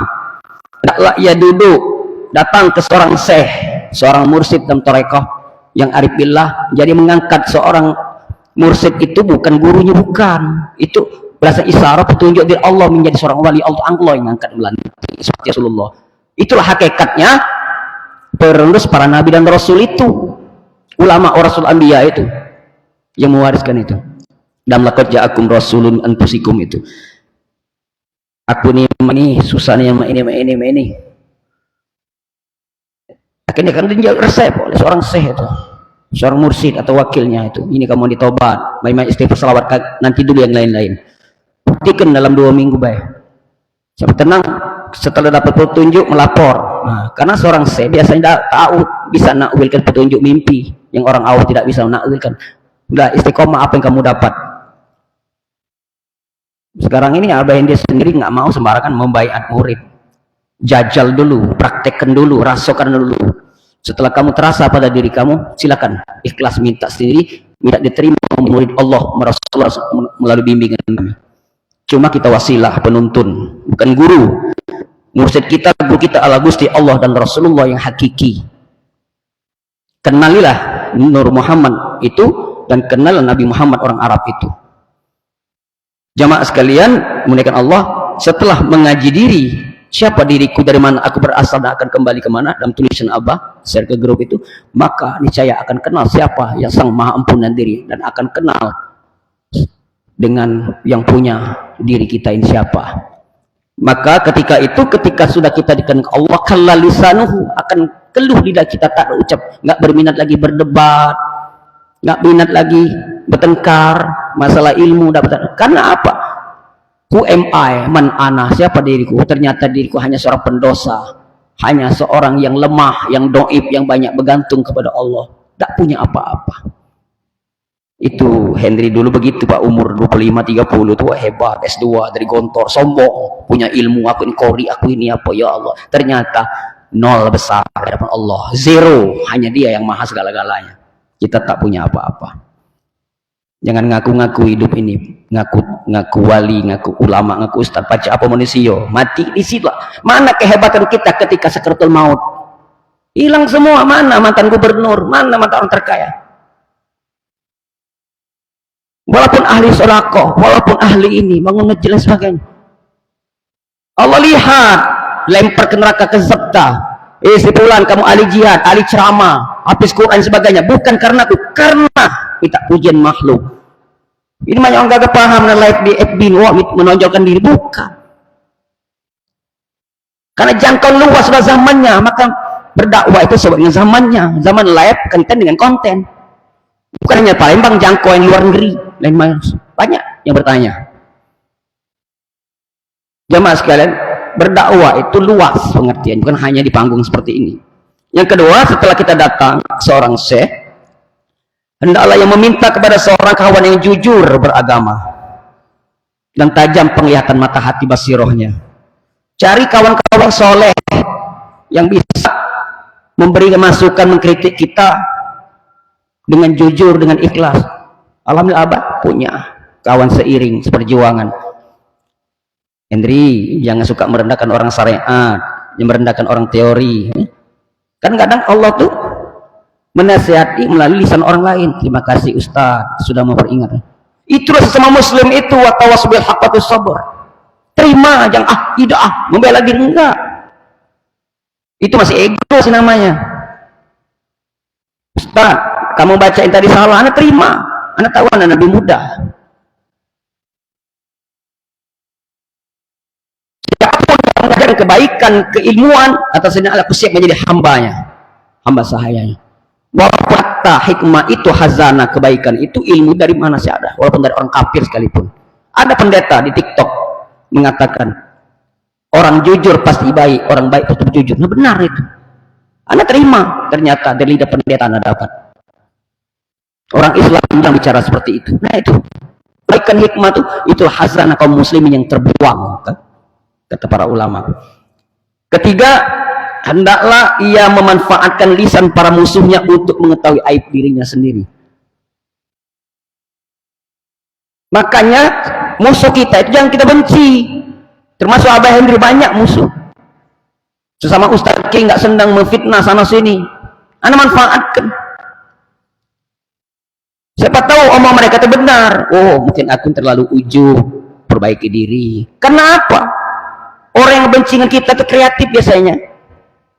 hendaklah ia duduk datang ke seorang syekh, seorang mursyid dalam tarekat yang arif billah. Jadi mengangkat seorang mursyid itu bukan gurunya, bukan. Itu berasa isyarat petunjuk dari Allah menjadi seorang wali Allah. Allah yang mengangkat melantik seperti Rasulullah. Itulah hakikatnya penerus para nabi dan rasul itu, ulama rasul anbiya itu yang mewariskan itu. Dan laqad ja'akum rasulun anfusikum itu. Aku ini susah nih sama ini. Akhirnya kan dia resep oleh seorang syekh itu, seorang mursyid atau wakilnya itu. Ini kamu ditobat, main istighfar, salawat, nanti dulu yang lain-lain. Buktikan dalam 2 minggu baik. Sampai tenang, setelah dapat petunjuk melapor. Nah, karena seorang syekh biasanya tahu bisa nakwilkan petunjuk mimpi yang orang awam tidak bisa nakwilkan. Udah istiqomah apa yang kamu dapat. Sekarang ini Abah Hendy sendiri nggak mau sembarangan membaiat murid. Jajal dulu, praktekkan dulu, rasakan dulu. Setelah kamu terasa pada diri kamu, silakan ikhlas minta sendiri, minta diterima murid Allah melalui bimbingan kami. Cuma kita wasilah, penuntun, bukan guru. Mursyid kita, guru kita adalah Gusti Allah dan Rasulullah yang hakiki. Kenalilah Nur Muhammad itu dan kenal Nabi Muhammad orang Arab itu. Jamaah sekalian, memuliakan Allah, setelah mengaji diri, siapa diriku, dari mana aku berasal dan akan kembali kemana, dalam tulisan Abah share ke grup itu, maka niscaya akan kenal siapa yang sang maha ampunan diri, dan akan kenal dengan yang punya diri kita ini siapa. Maka ketika itu, ketika sudah kita dikenal Allah, kalla lisanuhu, akan keluh lidah kita, tak ucap, nggak berminat lagi berdebat, nggak minat lagi bertengkar masalah ilmu. Karena apa? Who am I? Man ana? Siapa diriku? Ternyata diriku hanya seorang pendosa, hanya seorang yang lemah, yang doib, yang banyak bergantung kepada Allah, tak punya apa-apa. Itu Henry dulu begitu Pak, umur 25-30 tuh hebat, S2 dari Gontor, sombong, punya ilmu, aku ini kori, aku ini apa, ya Allah. Ternyata nol besar di hadapan Allah, zero, hanya dia yang maha segala-galanya. Kita tak punya apa-apa. Jangan ngaku-ngaku hidup ini, ngaku wali, ngaku ulama, ngaku ustaz, baca apa manusia, mati di situ. Mana kehebatan kita ketika sakaratul maut? Hilang semua. Mana mantan gubernur, mana mantan orang terkaya? Walaupun ahli sedekah, walaupun ahli ini, bangun masjid dan sebagainya, Allah lihat, lempar ke neraka, ke zabta. Sebulan kamu ahli jihad, ahli ceramah, habis Quran sebagainya, bukan karena aku, karena kita pujian makhluk. Ini banyak orang gak paham dan live di FB, menonjolkan diri, bukan. Karena jangkau luas sudah zamannya, maka berdakwah itu sesuai dengan zamannya. Zaman live konten dengan konten, bukan hanya Palembang, jangkau yang luar negeri, lain banyak yang bertanya. Jamaah sekalian, berdakwah itu luas pengertian, bukan hanya di panggung seperti ini. Yang kedua, setelah kita datang seorang syekh, hendaklah yang meminta kepada seorang kawan yang jujur beragama dan tajam penglihatan mata hati basirohnya. Cari kawan-kawan soleh yang bisa memberi masukan, mengkritik kita dengan jujur, dengan ikhlas. Alhamdulillah Abah punya kawan seiring seperjuangan. Henry, jangan suka merendahkan orang syariat, yang merendahkan orang teori. Kan kadang Allah tuh menasihati melalui lisan orang lain. Terima kasih Ustaz sudah memperingat. Itulah sesama muslim itu, wa tawassul bil haqqi was sabr. Terima, jangan tidak membela diri, enggak. Itu masih ego sih namanya. Ustaz, kamu bacain tadi salah, anak terima. Anak tahu anak Nabi muda. Siapapun yang mengajarkan kebaikan, keilmuan, atas ini aku siap menjadi hambanya, hamba sahayanya. Wafata hikmah itu hazana kebaikan itu ilmu dari mana sih ada? Walaupun dari orang kafir sekalipun. Ada pendeta di TikTok mengatakan orang jujur pasti baik, orang baik pasti jujur. Nah benar itu. Anda terima, ternyata dari lidah pendeta Anda dapat. Orang Islam yang bicara seperti itu. Nah itu, kebaikan hikmah itu hazanah kaum muslimin yang terbuang, kata para ulama. Ketiga, hendaklah ia memanfaatkan lisan para musuhnya untuk mengetahui aib dirinya sendiri. Makanya musuh kita itu jangan kita benci. Termasuk Abah Hendri banyak musuh. Sesama Ustaz Ki nggak sedang memfitnah sana sini. Anda manfaatkan. Siapa tahu omong mereka itu benar. Oh, mungkin aku terlalu ujub, perbaiki diri. Karena apa? Orang yang benci dengan kita itu kreatif biasanya.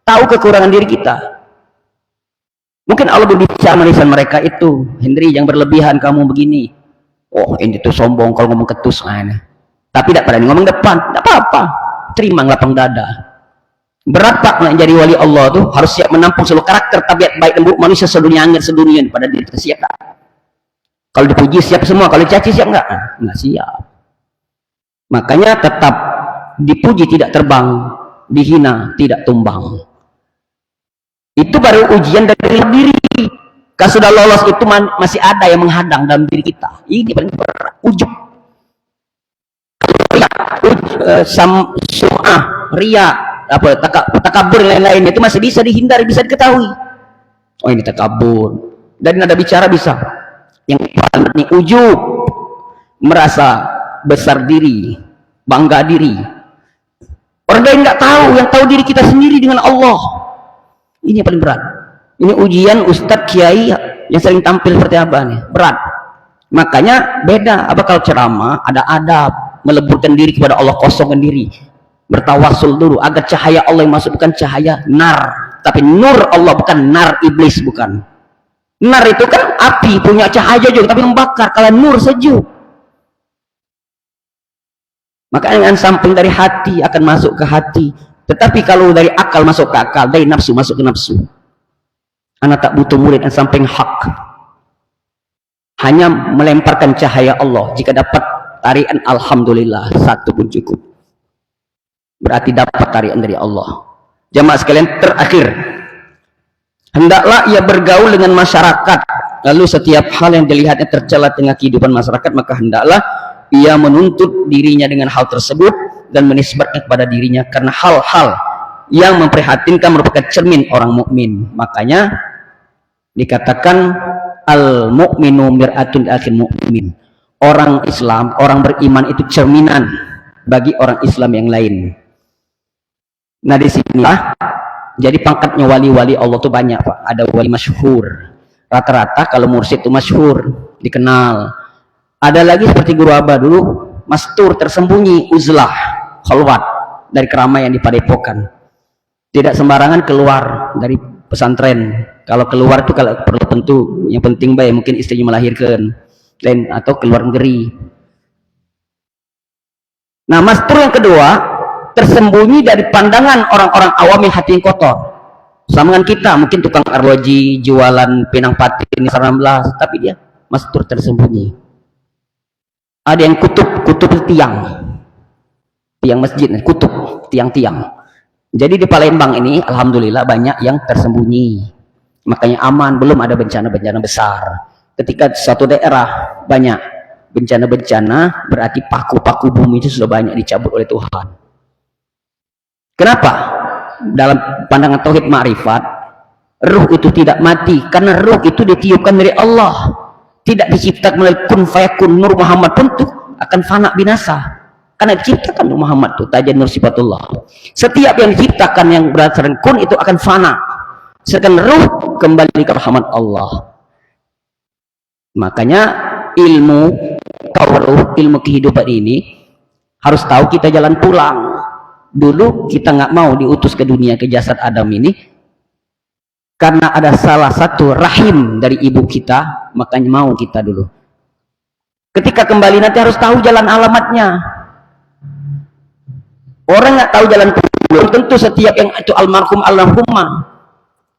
Tahu kekurangan diri kita. Mungkin Allah berbicara lisan mereka itu. Hendri, yang berlebihan kamu begini. Oh, ini tuh sombong kalau ngomong ketus. Tapi tidak pada ngomong depan. Tidak apa-apa. Terima ngelapang dada. Berat pak nak jadi wali Allah tuh harus siap menampung seluruh karakter tabiat baik dan buruk manusia sedunia angin sedunia pada diri kita. Siap tak? Kalau dipuji siap semua, kalau dicaci siap enggak? Enggak siap. Makanya tetap dipuji tidak terbang, dihina tidak tumbang. Itu baru ujian dari diri. Kalau sudah lolos itu masih ada yang menghadang dalam diri kita. Ini paling berat. Ujub. Sum'ah, riya, apa takabur lain-lain itu masih bisa dihindari, bisa diketahui. Oh ini takabur. Dan nada bicara bisa. Yang paling ujub, merasa besar diri, bangga diri. Orang lain nggak tahu, yang tahu diri kita sendiri dengan Allah. Ini yang paling berat. Ini ujian Ustadz Kiai yang sering tampil seperti apa nih, berat. Makanya beda. Apa kalau ceramah ada adab, meleburkan diri kepada Allah, kosongkan diri, bertawasul dulu agar cahaya Allah yang masuk, bukan cahaya nar, tapi nur Allah, bukan nar iblis, bukan. Nar itu kan api, punya cahaya juga tapi membakar. Kalau nur sejuk. Maka dengan samping dari hati akan masuk ke hati. Tetapi kalau dari akal masuk ke akal, dari nafsu masuk ke nafsu. Anak tak butuh murid yang samping hak. Hanya melemparkan cahaya Allah. Jika dapat tarian alhamdulillah, satu pun cukup. Berarti dapat tarian dari Allah. Jamaah sekalian, terakhir, hendaklah ia bergaul dengan masyarakat. Lalu setiap hal yang dilihatnya tercela tengah kehidupan masyarakat, maka hendaklah ia menuntut dirinya dengan hal tersebut dan menisbatkan kepada dirinya, karena hal-hal yang memprihatinkan merupakan cermin orang mukmin. Makanya dikatakan al-mu'minu mir'atun akhil mu'min. Orang Islam, orang beriman itu cerminan bagi orang Islam yang lain. Nah disinilah jadi pangkatnya wali-wali Allah tuh banyak pak. Ada wali masyhur. Rata-rata kalau mursyid itu masyhur, dikenal. Ada lagi seperti Guru Abah dulu, mastur, tersembunyi, uzlah, khalwat, dari keramaian di padepokan. Tidak sembarangan keluar dari pesantren. Kalau keluar itu kalau perlu tentu yang penting baik, mungkin istrinya melahirkan, dan atau keluar negeri. Nah mastur yang kedua, tersembunyi dari pandangan orang-orang awam yang hati yang kotor. Sama dengan kita, mungkin tukang arloji, jualan pinang patin, 19, tapi dia mastur tersembunyi. Ada yang kutub tiang masjid, kutub tiang-tiang. Jadi di Palembang ini alhamdulillah banyak yang tersembunyi, makanya aman, belum ada bencana-bencana besar. Ketika suatu daerah banyak bencana-bencana, berarti paku-paku bumi itu sudah banyak dicabut oleh Tuhan. Kenapa? Dalam pandangan tauhid ma'rifat, ruh itu tidak mati karena ruh itu ditiupkan dari Allah. Tidak diciptakan melalui kun fayakun. Nur Muhammad pun tuh akan fana binasa karena diciptakan Nur Muhammad tuh tajan nur sifatullah. Setiap yang diciptakan yang berdasarkan kun itu akan fana, sedangkan ruh kembali ke rahmat Allah. Makanya ilmu ruh, ilmu kehidupan ini harus tahu kita jalan pulang. Dulu kita nggak mau diutus ke dunia, ke jasad Adam ini, karena ada salah satu rahim dari ibu kita, makanya mau kita dulu. Ketika kembali nanti harus tahu jalan alamatnya. Orang nggak tahu jalan belum tentu setiap yang itu almarhum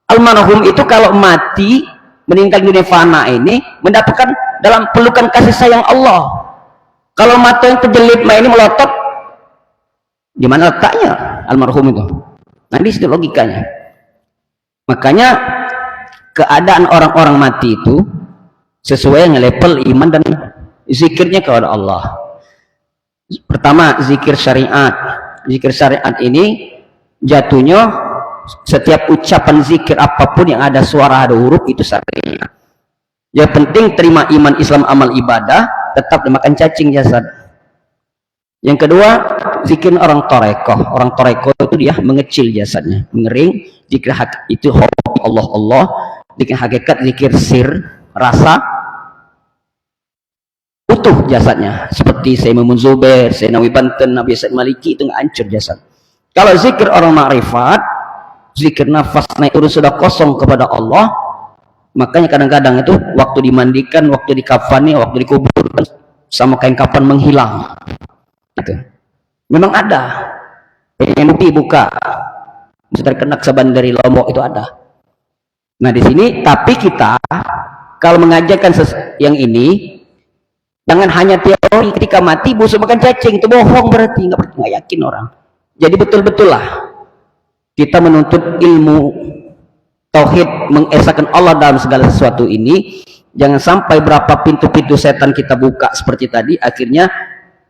almarhum itu kalau mati meninggal dunia fana ini mendapatkan dalam pelukan kasih sayang Allah. Kalau mata yang terjelip ini melotot, di mana letaknya almarhum itu? Nah, di situ logikanya. Makanya keadaan orang-orang mati itu sesuai dengan level iman dan zikirnya kepada Allah. Pertama, zikir syariat. Zikir syariat ini jatuhnya setiap ucapan zikir apapun yang ada suara, ada huruf, itu syariat. Yang penting terima iman, Islam, amal, ibadah, tetap dimakan cacing jasad. Yang kedua, zikir orang torekoh. Orang torekoh itu dia mengecil jasadnya, mengering. Zikir itu Allah Allah. Zikir hakikat, zikir sir, rasa, utuh jasadnya. Seperti Sayyid Muhammad Zubair, Sayyid Nawawi Banten, Nabi Said Maliki, itu nggak hancur jasad. Kalau zikir orang ma'rifat, zikir nafas naik turun sudah kosong kepada Allah, makanya kadang-kadang itu waktu dimandikan, waktu dikafani, waktu dikuburkan, sama kain kapan menghilang. Gitu. Memang ada. Yang bukti buka. Misalnya kenak saban dari Lombok itu ada. Nah di sini, tapi kita kalau mengajarkan yang ini, jangan hanya teori ketika mati busuk makan cacing, itu bohong berarti, nggak yakin orang. Jadi betul-betul lah kita menuntut ilmu tauhid, mengesahkan Allah dalam segala sesuatu ini. Jangan sampai berapa pintu-pintu setan kita buka seperti tadi, akhirnya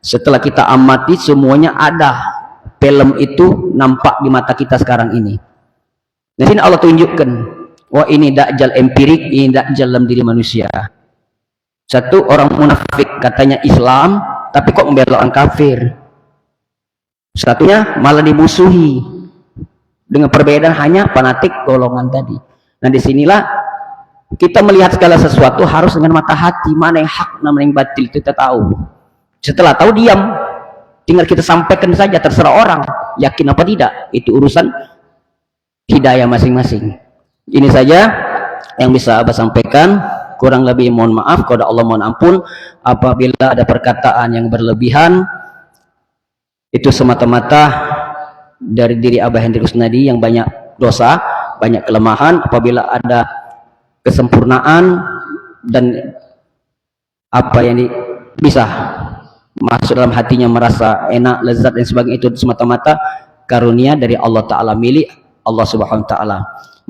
setelah kita amati semuanya ada film itu nampak di mata kita sekarang ini. Di sini Allah tunjukkan, wah ini dajjal empirik, ini dajjal dalam diri manusia. Satu orang munafik katanya Islam, tapi kok membela orang kafir. Satunya malah dimusuhi dengan perbedaan hanya fanatik golongan tadi. Nah disinilah kita melihat segala sesuatu harus dengan mata hati, mana yang hak, mana yang batil, kita tahu. Setelah tahu diam, tinggal kita sampaikan saja, terserah orang yakin apa tidak, itu urusan hidayah masing-masing. Ini saja yang bisa Abah sampaikan. Kurang lebih mohon maaf, kepada Allah mohon ampun apabila ada perkataan yang berlebihan. Itu semata-mata dari diri Abah Hendrik Kusnadi yang banyak dosa, banyak kelemahan. Apabila ada kesempurnaan dan apa yang bisa masuk dalam hatinya merasa enak, lezat dan sebagainya, itu semata-mata karunia dari Allah Ta'ala, milik Allah Subhanahu Wa Ta'ala.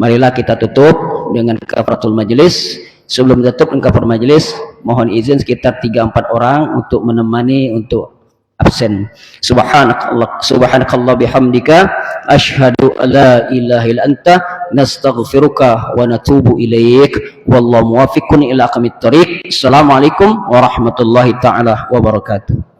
Marilah kita tutup dengan kafaratul majlis. Sebelum tutup dengan kafaratul majlis, mohon izin sekitar 3-4 orang untuk menemani, untuk absen. Subhanakallah bihamdika asyhadu alla ilaha illa anta nastaghfiruka wa natubu ilaik, wallahu muwaffiqun ila aqwamit thoriq. Assalamualaikum warahmatullahi taala wabarakatuh.